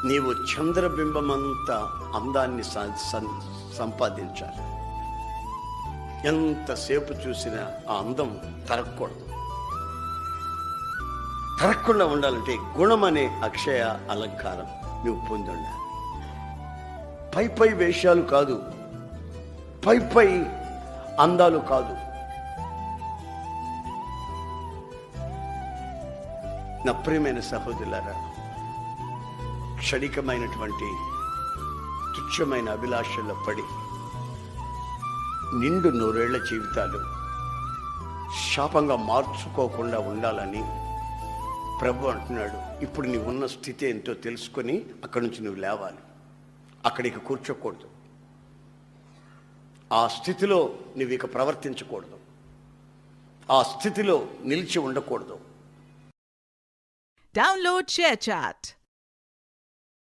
నీవు చంద్రబింబమంతా అందాన్ని సంపాదించాలి. ఎంతసేపు చూసినా ఆ అందం తరగకూడదు. తరగకుండా ఉండాలంటే గుణం అనే అక్షయ అలంకారం నువ్వు పొంది ఉండాలి. పై వేషాలు కాదు, పై అందాలు కాదు. నా ప్రియమైన సహోదరులారా, క్షణికమైనటువంటి తుచ్చమైన అభిలాషల్లో పడి నిండు 100 ఏళ్ల జీవితాలు శాపంగా మార్చుకోకుండా ఉండాలని ప్రభు అంటున్నాడు. ఇప్పుడు నీవు ఉన్న స్థితి ఏంటో తెలుసుకొని అక్కడి నుంచి నువ్వు లేవాలి. అక్కడికి కూర్చోకూడదు. ఆ స్థితిలో నువ్వు ఇక ప్రవర్తించకూడదు. ఆ స్థితిలో నిలిచి ఉండకూడదు. Download ShareChat.